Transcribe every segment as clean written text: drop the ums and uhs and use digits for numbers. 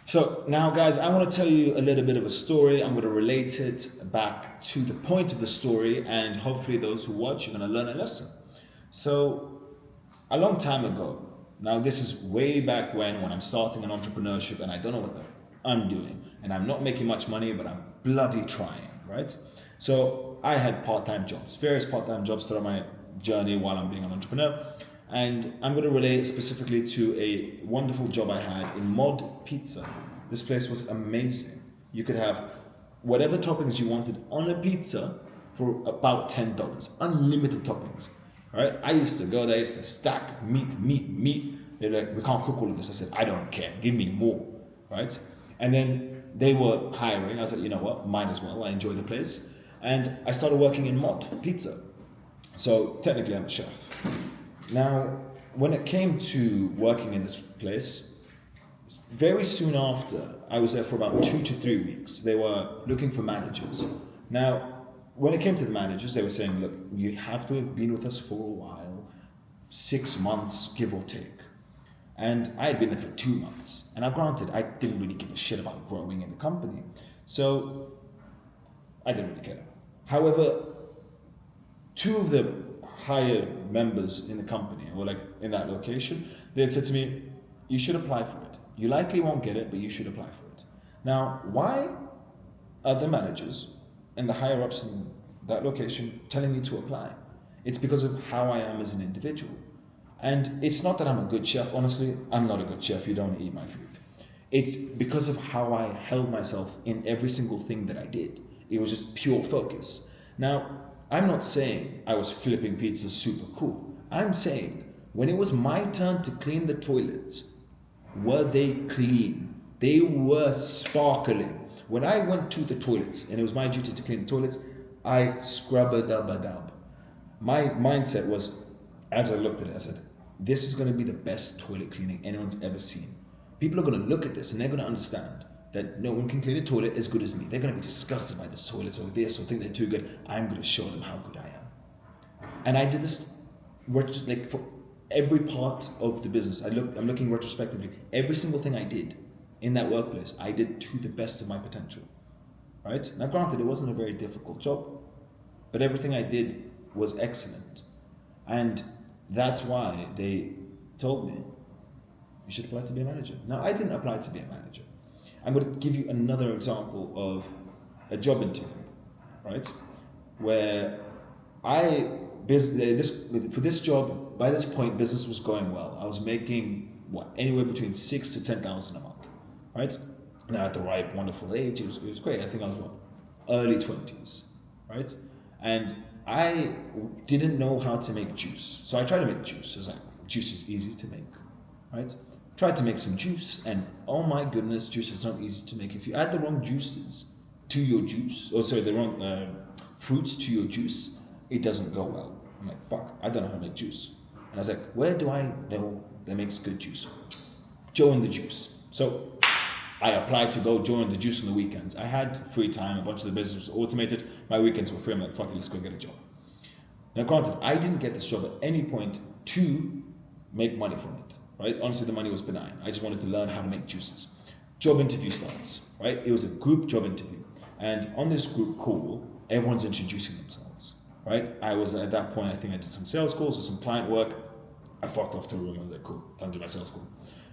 So now, guys, I want to tell you a little bit of a story. I'm going to relate it back to the point of the story, and hopefully those who watch are going to learn a lesson. So a long time ago, now this is way back when I'm starting an entrepreneurship and I don't know what I'm doing, and I'm not making much money, but I'm bloody trying, right? So I had part-time jobs, various part-time jobs throughout my journey while I'm being an entrepreneur. And I'm going to relate specifically to a wonderful job I had in Mod Pizza. This place was amazing. You could have whatever toppings you wanted on a pizza for about $10, unlimited toppings. All right? I used to go there, I used to stack meat. They're like, we can't cook all of this. I said, I don't care, give me more, right? And then they were hiring. I was like, you know what, might as well. I enjoy the place. And I started working in Mod Pizza. So technically I'm a chef. Now, when it came to working in this place, very soon after, I was there for about 2 to 3 weeks. They were looking for managers. Now, when it came to the managers, they were saying, look, you have to have been with us for a while, 6 months, give or take. And I had been there for 2 months. And now granted, I didn't really give a shit about growing in the company. So I didn't really care. However, 2 of the higher members in the company, or like in that location, they had said to me, you should apply for it. You likely won't get it, but you should apply for it. Now, why are the managers and the higher ups in that location telling me to apply? It's because of how I am as an individual. And it's not that I'm a good chef. Honestly, I'm not a good chef. You don't eat my food. It's because of how I held myself in every single thing that I did. It was just pure focus. Now, I'm not saying I was flipping pizzas super cool. I'm saying when it was my turn to clean the toilets, were they clean? They were sparkling. When I went to the toilets and it was my duty to clean the toilets, I scrub-a-dub-a-dub. My mindset was, as I looked at it, I said, this is going to be the best toilet cleaning anyone's ever seen. People are going to look at this and they're going to understand that no one can clean a toilet as good as me. They're going to be disgusted by this toilet or this or think they're too good. I'm going to show them how good I am. And I did this like for every part of the business. I'm looking retrospectively. Every single thing I did in that workplace, I did to the best of my potential. Right? Now granted, it wasn't a very difficult job, but everything I did was excellent. And that's why they told me, you should apply to be a manager. Now, I didn't apply to be a manager. I'm going to give you another example of a job interview, right? Where for this job, by this point, business was going well. I was making anywhere between 6 to 10,000 a month, right? Now at the right, wonderful age, it was great. I think I was early 20s, right? And I didn't know how to make juice, so I tried to make juice. I was like, juice is easy to make, right? Tried to make some juice, and oh my goodness, juice is not easy to make. If you add the wrong juices to your juice, the wrong fruits to your juice, it doesn't go well. I'm like, fuck, I don't know how to make juice. And I was like, where do I know that makes good juice? Joe and the Juice. So I applied to go join the Juice on the weekends. I had free time, a bunch of the business was automated, my weekends were free. I'm like, fuck it, let's go get a job. Now granted, I didn't get this job at any point to make money from it. Right? Honestly, the money was benign. I just wanted to learn how to make juices. Job interview starts, right? It was a group job interview. And on this group call, everyone's introducing themselves, right? I was at that point, I think I did some sales calls or some client work. I fucked off to a room. I was like, cool, time to do my sales call.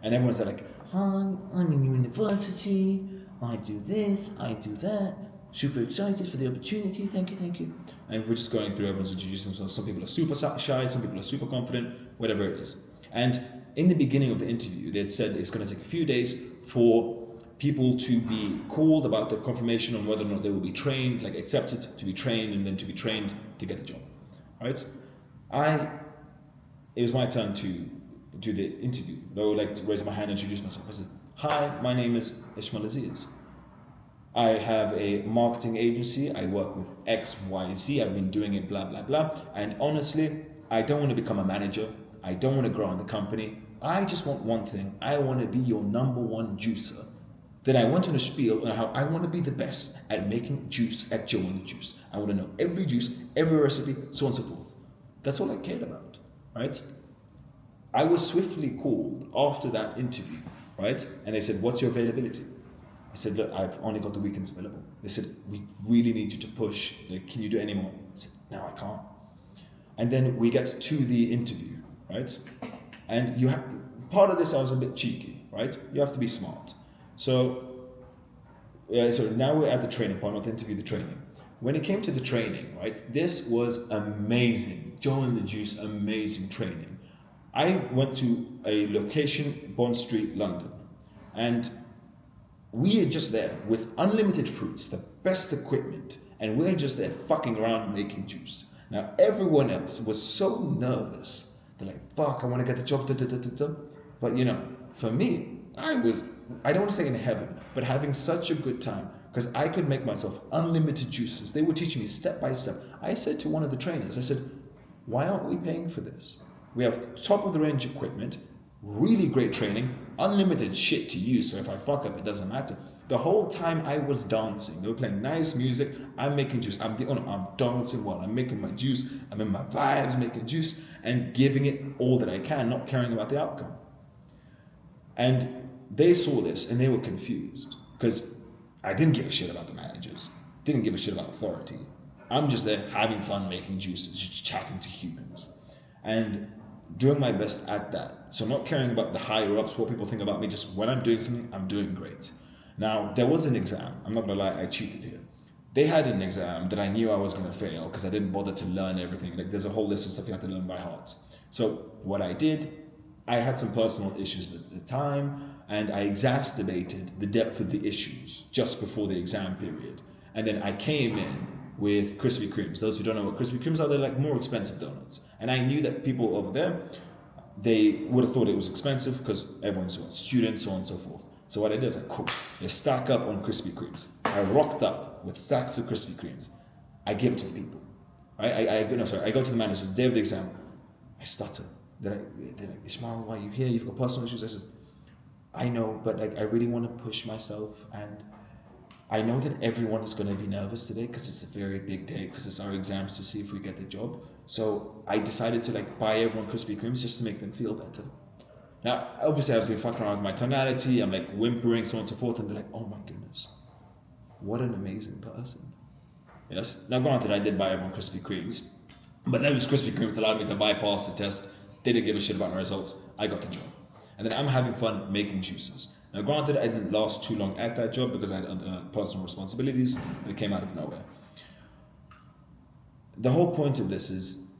And everyone's like, hi, I'm in university. I do this, I do that. Super excited for the opportunity. Thank you. And we're just going through, everyone's introducing themselves. Some people are super shy, some people are super confident, whatever it is. And in the beginning of the interview, they had said it's going to take a few days for people to be called about the confirmation on whether or not they will be trained, like accepted to be trained, and then to be trained to get the job. Right? It was my turn to do the interview. I would like to raise my hand and introduce myself. I said, hi, my name is Ismael Aziz. I have a marketing agency. I work with XYZ. I've been doing it, blah, blah, blah. And honestly, I don't want to become a manager. I don't want to grow in the company. I just want one thing. I want to be your number one juicer. Then I went on a spiel on how I want to be the best at making juice at Joe and the Juice. I want to know every juice, every recipe, so on and so forth. That's all I cared about, right? I was swiftly called after that interview, right? And they said, what's your availability? I said, look, I've only got the weekends available. They said, we really need you to push. Like, can you do any more? I said, no, I can't. And then we get to the interview, right? And you have, part of this I was a bit cheeky, right? You have to be smart. So now we're at the training part, not the interview, the training. When it came to the training, right, this was amazing. Joe and the Juice, amazing training. I went to a location, Bond Street, London, and we are just there with unlimited fruits, the best equipment, and we're just there fucking around making juice. Now, everyone else was so nervous. They're like, fuck, I want to get the job, But you know, for me, I don't want to say in heaven, but having such a good time, because I could make myself unlimited juices. They were teaching me step by step. I said to one of the trainers, I said, why aren't we paying for this? We have top of the range equipment, really great training, unlimited shit to use, so if I fuck up, it doesn't matter. The whole time I was dancing. They were playing nice music. I'm making juice. I'm dancing while I'm making my juice. I'm in my vibes, making juice and giving it all that I can, not caring about the outcome. And they saw this and they were confused because I didn't give a shit about the managers, didn't give a shit about authority. I'm just there having fun making juices, just chatting to humans and doing my best at that. So not caring about the higher ups, what people think about me, just when I'm doing something, I'm doing great. Now, there was an exam. I'm not gonna lie, I cheated here. They had an exam that I knew I was gonna fail because I didn't bother to learn everything. Like, there's a whole list of stuff you have to learn by heart. So what I did, I had some personal issues at the time, and I exacerbated the depth of the issues just before the exam period. And then I came in with Krispy Kremes. Those who don't know what Krispy Kremes are, they're like more expensive donuts. And I knew that people over there, they would have thought it was expensive because everyone's students, so on and so forth. So what I did is like, cool, let's stack up on Krispy Kremes. I rocked up with stacks of Krispy Kremes. I give it to the people. I go to the managers, day of the exam. I stutter. They're like, Ismael, why are you here? You've got personal issues. I said, I know, but like, I really want to push myself, and I know that everyone is going to be nervous today because it's a very big day, because it's our exams to see if we get the job. So I decided to like buy everyone Krispy Kremes just to make them feel better. Now, obviously I've been fucking around with my tonality, I'm like whimpering, so on and so forth, and they're like, oh my goodness, what an amazing person. Yes, now granted I did buy everyone Krispy Kremes, but those Krispy Kremes allowed me to bypass the test. They didn't give a shit about my results, I got the job. And then I'm having fun making juices. Now granted I didn't last too long at that job because I had personal responsibilities, and it came out of nowhere. The whole point of this is,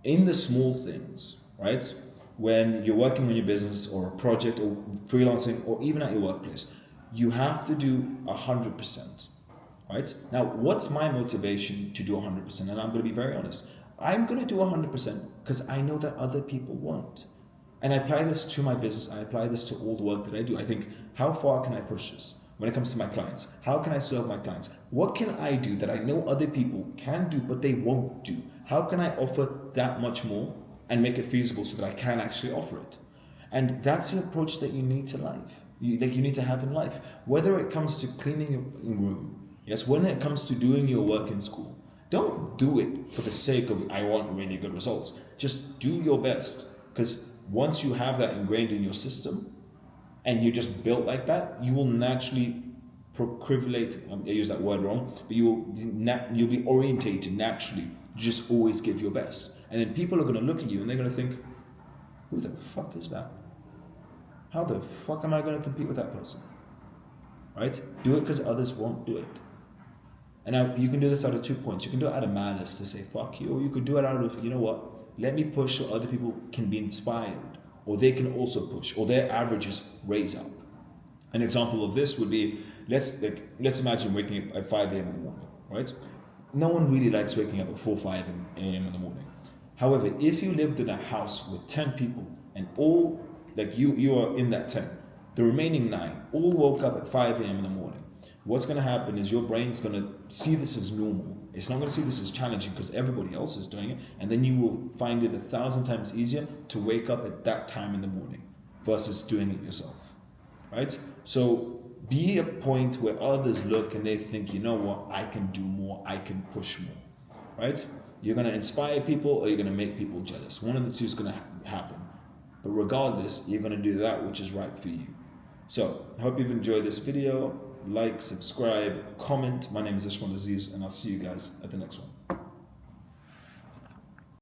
in the small things, right? When you're working on your business or a project or freelancing or even at your workplace, you have to do 100%, right? Now, what's my motivation to do 100%? And I'm going to be very honest. I'm going to do 100% because I know that other people won't. And I apply this to my business. I apply this to all the work that I do. I think, how far can I push this when it comes to my clients? How can I serve my clients? What can I do that I know other people can do, but they won't do? How can I offer that much more and make it feasible so that I can actually offer it? And that's the approach that you need to life. You need to have in life. Whether it comes to cleaning your room, yes, when it comes to doing your work in school, don't do it for the sake of, I want really good results. Just do your best, because once you have that ingrained in your system and you're just built like that, you will naturally procrivulate, I use that word wrong, but you'll be orientated naturally. You just always give your best. And then people are going to look at you and they're going to think, who the fuck is that? How the fuck am I going to compete with that person? Right? Do it because others won't do it. And now you can do this out of 2 points. You can do it out of malice to say fuck you, or you could do it out of, you know what, let me push so other people can be inspired, or they can also push, or their averages raise up. An example of this would be, let's imagine waking up at 5 a.m. in the morning, right? No one really likes waking up at 4 or 5 a.m. in the morning. However, if you lived in a house with 10 people and all, like you are in that 10, the remaining 9 all woke up at 5 a.m. in the morning, what's going to happen is your brain's going to see this as normal. It's not going to see this as challenging because everybody else is doing it, and then you will find it 1,000 times easier to wake up at that time in the morning versus doing it yourself, right? So be a point where others look and they think, you know what, I can do more, I can push more, right? You're going to inspire people or you're going to make people jealous. One of the two is going to happen. But regardless, you're going to do that which is right for you. So I hope you've enjoyed this video. Like, subscribe, comment. My name is Ismael Aziz, and I'll see you guys at the next one.